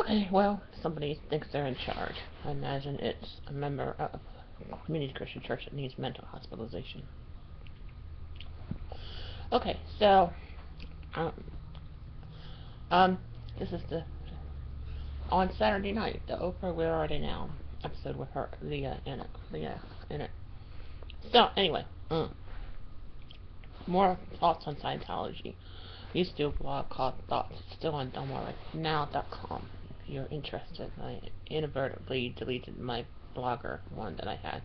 Okay, well, somebody thinks they're in charge. I imagine it's a member of a community Christian church that needs mental hospitalization. Okay, so, um, um, this is the, on Saturday night, the Oprah Where Are They Now episode with her, Leah in it. So, anyway, more thoughts on Scientology. I used to do a blog called Thoughts, still on DelmarNow.com. If you're interested, I inadvertently deleted my blogger one that I had.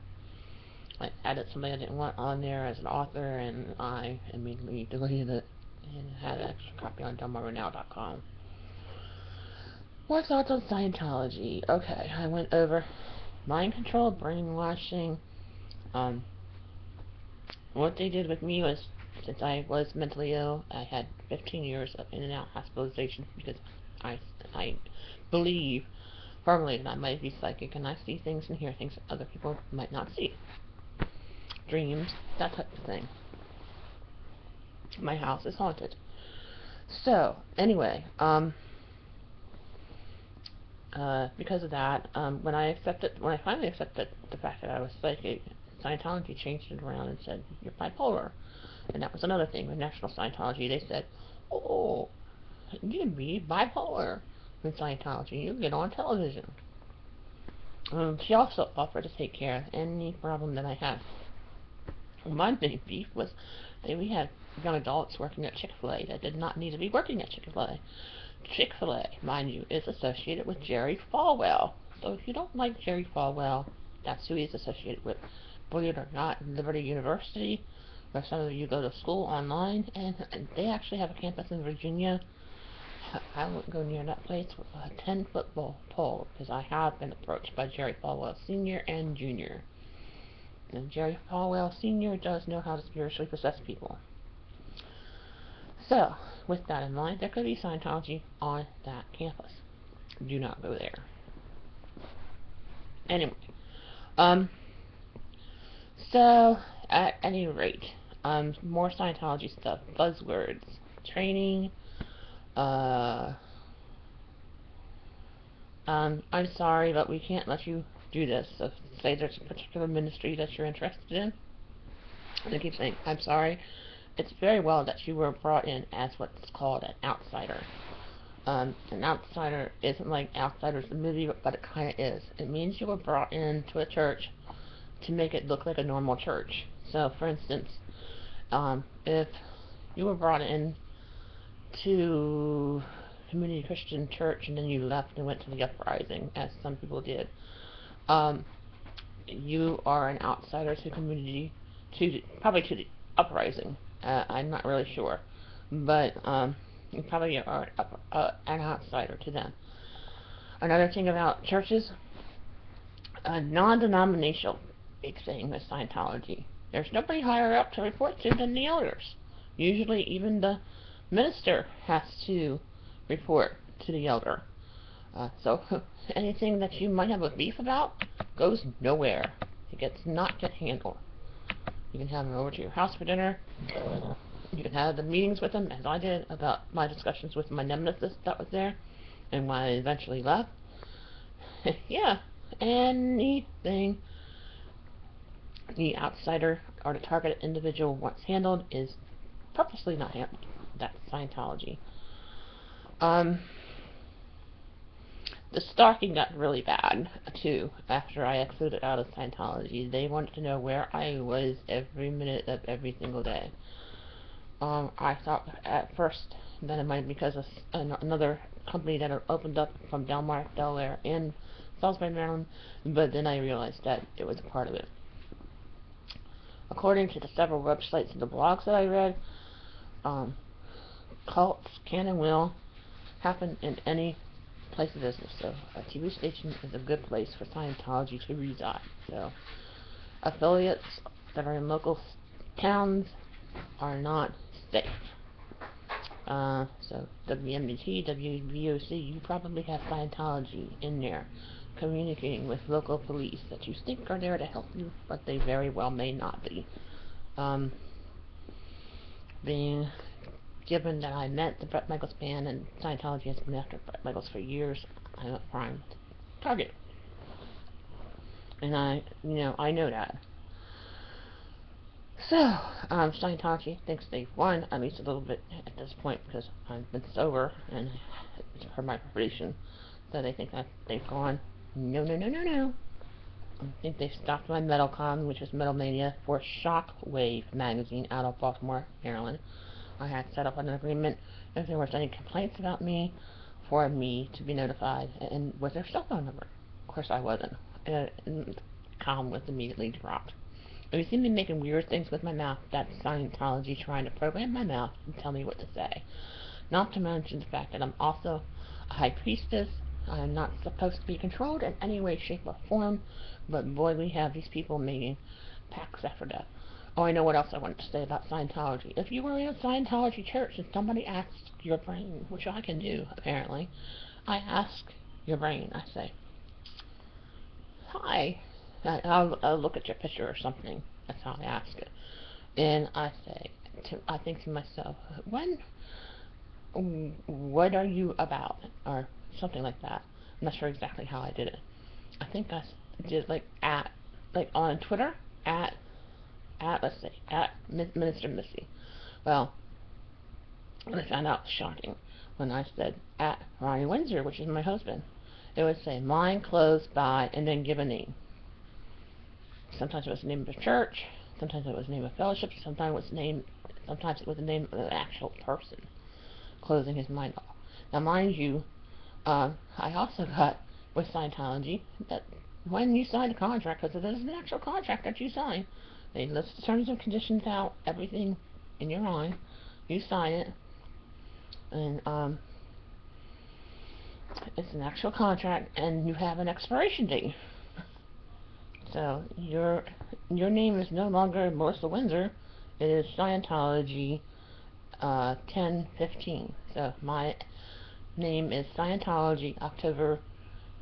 I added somebody I didn't want on there as an author, and I immediately deleted it and had an extra copy on DelmarNow.com. More thoughts on Scientology. Okay, I went over mind control, brainwashing. What they did with me was, since I was mentally ill, I had 15 years of in and out hospitalization because I believe firmly that I might be psychic and I see things and hear things that other people might not see. Dreams, that type of thing. My house is haunted. So, anyway, because of that, when I finally accepted the fact that I was psychic, Scientology changed it around and said, you're bipolar. And that was another thing with National Scientology. They said, oh, you can be bipolar in Scientology. You can get on television. She also offered to take care of any problem that I had. My big beef was that we had young adults working at Chick-fil-A that did not need to be working at Chick-fil-A. Chick-fil-A, mind you, is associated with Jerry Falwell. So if you don't like Jerry Falwell, that's who he's associated with. Believe it or not, Liberty University, where some of you go to school online, and they actually have a campus in Virginia. I wouldn't go near that place with a 10-foot pole, because I have been approached by Jerry Falwell Sr. and Jr. And Jerry Falwell Sr. does know how to spiritually possess people. So, with that in mind, there could be Scientology on that campus. Do not go there. Anyway, so, at any rate, more Scientology stuff. Buzzwords. Training. I'm sorry, but we can't let you do this. So, say there's a particular ministry that you're interested in. And they keep saying, I'm sorry. It's very well that you were brought in as what's called an outsider. An outsider isn't like Outsiders the movie, but it kind of is. It means you were brought into a church to make it look like a normal church. So, for instance, if you were brought in to Community Christian Church and then you left and went to the Uprising, as some people did, you are an outsider to community, probably to the Uprising. I'm not really sure, but you probably are an outsider to them. Another thing about churches, a non-denominational big thing with Scientology. There's nobody higher up to report to than the elders. Usually even the minister has to report to the elder. So anything that you might have a beef about goes nowhere. It gets not get handled. You can have them over to your house for dinner. You can have the meetings with them, as I did, about my discussions with my nemesis that was there, and why I eventually left. Yeah, anything the outsider or the targeted individual wants handled is purposely not handled. That's Scientology. The stalking got really bad, too, after I exited out of Scientology. They wanted to know where I was every minute of every single day. I thought at first that it might be because of another company that had opened up from Delmar, Delaware, in Salisbury, Maryland, but then I realized that it was a part of it. According to the several websites and the blogs that I read, cults can and will happen in any place of business. So a TV station is a good place for Scientology to reside. So affiliates that are in local towns are not safe. So WMBT, WVOC, you probably have Scientology in there communicating with local police that you think are there to help you, but they very well may not be. Being given that I met the Bret Michaels band and Scientology has been after Bret Michaels for years, I'm a prime target. And I know that. So, Scientology thinks they've won, at least a little bit at this point, because I've been sober and it's per my probation. So they think that they've gone. No, no, no, no, no. I think they've stopped my MetalCon, which was Metal Mania, for Shockwave magazine out of Baltimore, Maryland. I had set up an agreement if there was any complaints about me, for me to be notified, and with their cell phone number. Of course I wasn't. And the column was immediately dropped. If you see me making weird things with my mouth, that's Scientology trying to program my mouth and tell me what to say. Not to mention the fact that I'm also a high priestess. I am not supposed to be controlled in any way, shape, or form, but boy, we have these people making pacts after death. Oh, I know what else I wanted to say about Scientology. If you were in a Scientology church and somebody asks your brain, which I can do, apparently, I ask your brain, I say, hi. I'll look at your picture or something. That's how I ask it. And I say, I think to myself, what are you about? Or something like that. I'm not sure exactly how I did it. I think I did on Twitter, let's see, at Minister Missy. Well, when I found out, shocking, when I said at Ronnie Windsor, which is my husband, it would say mine closed by and then give a name. Sometimes it was the name of a church, sometimes it was the name of fellowship, sometimes it was the name of an actual person closing his mind off. Now, mind you, I also got with Scientology that when you sign a contract, because it is an actual contract that you sign, they list the terms and conditions out, everything in your mind, you sign it, and it's an actual contract, and you have an expiration date. So your name is no longer Melissa Windsor. It is Scientology 10/15. So my name is Scientology October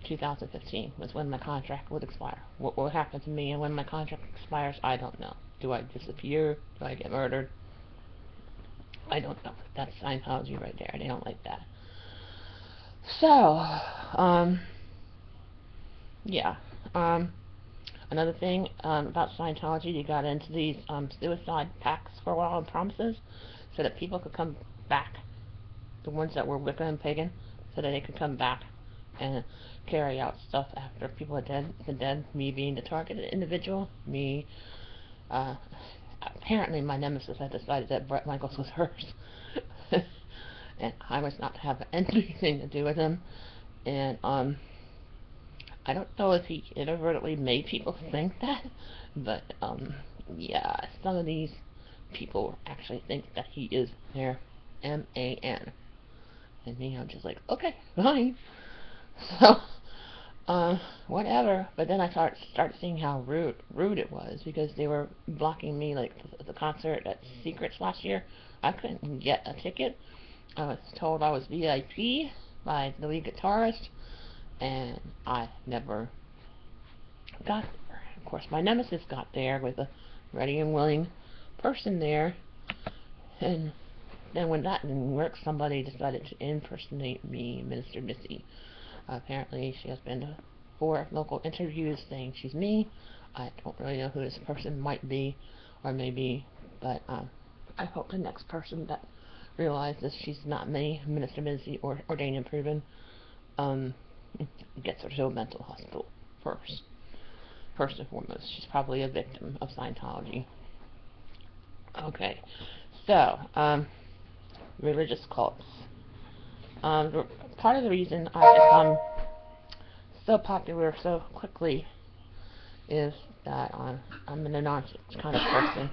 2015 was when my contract would expire. What will happen to me and when my contract expires, I don't know. Do I disappear? Do I get murdered? I don't know. That's Scientology right there. They don't like that. So, yeah. Another thing about Scientology, you got into these suicide pacts for a while and promises so that people could come back, the ones that were Wicca and pagan, so that they could come back and carry out stuff after people are dead. Me being the targeted individual, me, apparently my nemesis had decided that Bret Michaels was hers, and I was not to have anything to do with him, and, I don't know if he inadvertently made people think that, but, yeah, some of these people actually think that he is their M-A-N. And me, I'm just like, okay, fine. So, whatever. But then I started seeing how rude it was, because they were blocking me, like, the concert at Secrets last year. I couldn't get a ticket. I was told I was VIP by the lead guitarist, and I never got there. Of course, my nemesis got there with a ready and willing person there, and then when that didn't work, somebody decided to impersonate me, Minister Missy. Apparently, she has been to 4 local interviews saying she's me. I don't really know who this person might be, or maybe, but I hope the next person that realizes she's not me, Minister Missy, or ordained and proven, gets her to a mental hospital first. First and foremost, she's probably a victim of Scientology. Okay, so, religious cults. Part of the reason I've become so popular so quickly is that I'm an anonymous kind of person.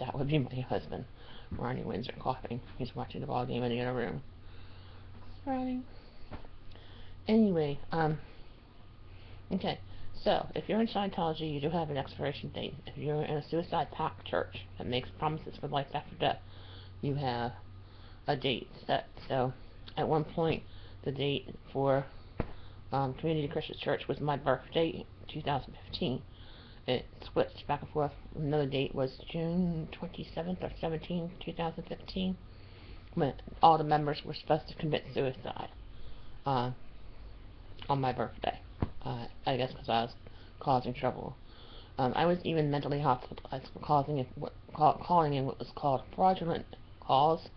That would be my husband, Ronnie Windsor, coughing. He's watching the ball game in the other room. Ronnie. Anyway, okay. So, if you're in Scientology, you do have an expiration date. If you're in a suicide pact church that makes promises for life after death, you have a date set. So, at one point, the date for Community Christian Church was my birthday, 2015. It switched back and forth. Another date was June 27th or 17th, 2015. when all the members were supposed to commit suicide on my birthday. I guess because I was causing trouble. I was even mentally hospitalized for calling in what was called fraudulent calls,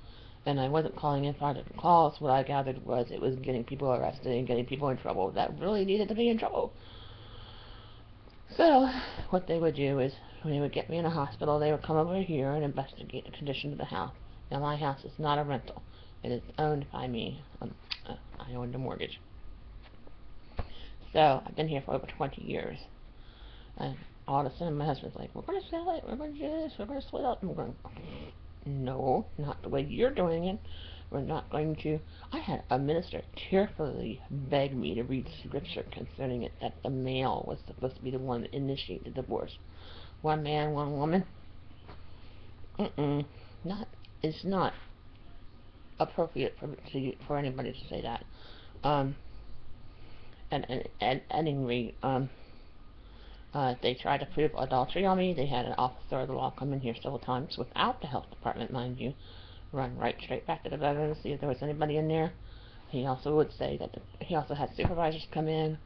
and I wasn't calling in fraudulent calls. What I gathered was it was getting people arrested and getting people in trouble that really needed to be in trouble. So, what they would do is, when they would get me in a hospital, they would come over here and investigate the condition of the house. Now, my house is not a rental. It is owned by me. I own the mortgage. So, I've been here for over 20 years. And all of a sudden, my husband's like, we're going to sell it, we're going to do this, we're going to split up. And we're going, no, not the way you're doing it. We're not going to. I had a minister tearfully beg me to read scripture concerning it, that the male was supposed to be the one that initiated the divorce. One man, one woman. It's not appropriate for anybody to say that. At any rate, they tried to prove adultery on me. They had an officer of the law come in here several times without the health department, mind you, run right straight back to the bedroom to see if there was anybody in there. He also would say that he also had supervisors come in,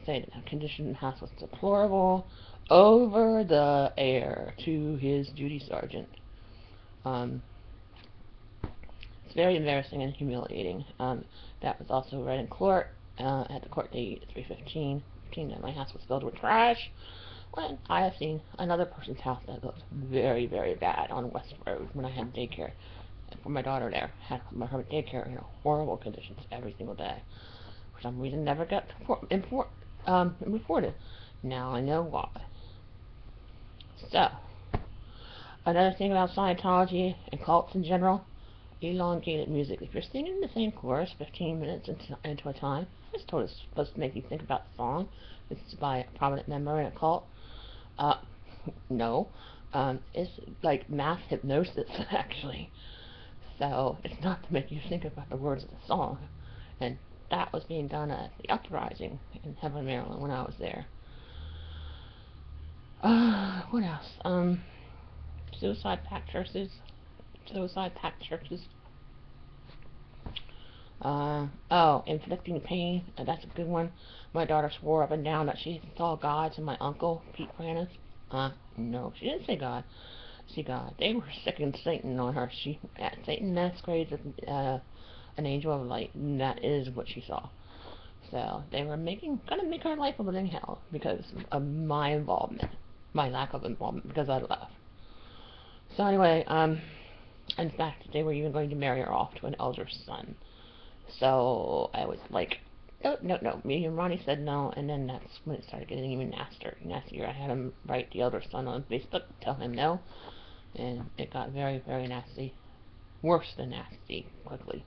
say that the condition in the house was deplorable, over the air to his duty sergeant. It's very embarrassing and humiliating. That was also read in court at the court date 3/15, that my house was filled with trash. When I have seen another person's house that looked very, very bad on West Road when I had daycare for my daughter there. Had her daycare in horrible conditions every single day. For some reason, never got reported. Now I know why. So, another thing about Scientology and cults in general, elongated music. If you're singing the same chorus 15 minutes into a time, it's totally supposed to make you think about the song. It's by a prominent member in a cult. No. It's like mass hypnosis, actually. So, it's not to make you think about the words of the song. And that was being done at the Uprising in Heaven, Maryland, when I was there. What else? Suicide pact churches. Inflicting pain. That's a good one. My daughter swore up and down that she saw God to my uncle, Pete Pranis. No, she didn't say God. See God. They were sicking Satan on her. Satan masquerades as an angel of light, and that is what she saw. So they were gonna make her life a living hell because of my involvement, my lack of involvement, because I left. So anyway, in fact, they were even going to marry her off to an elder son. So I was like, no. Me and Ronnie said no, and then that's when it started getting even nastier. I had him write the elder son on Facebook, tell him no, and it got very, very nasty. Worse than nasty, quickly.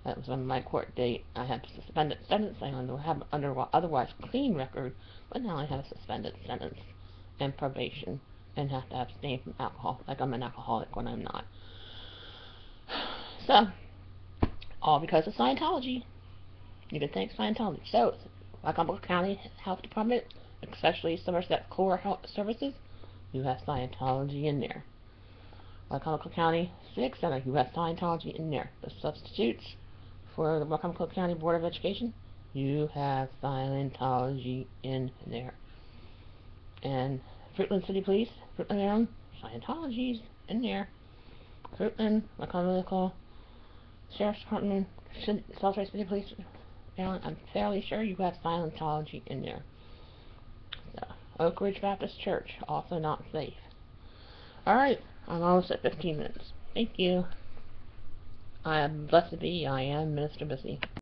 That was on my court date. I had a suspended sentence. I have an otherwise clean record, but now I have a suspended sentence and probation, and have to abstain from alcohol, like I'm an alcoholic when I'm not. So, all because of Scientology. You can thank Scientology. So, Wycomico County Health Department, especially Somerset Core Health Services, you have Scientology in there. Wycomico County Civic Center, you have Scientology in there. The substitutes for the Wycomico County Board of Education, you have Scientology in there. And Fruitland City Police, Fruitland, Maryland, Scientology's in there. Fruitland, Wycomico Sheriff's Department, Salisbury City Police, Maryland, I'm fairly sure you have Scientology in there. So, Oak Ridge Baptist Church, also not safe. Alright, I'm almost at 15 minutes. Thank you. I am blessed to be, I am Minister Bissy.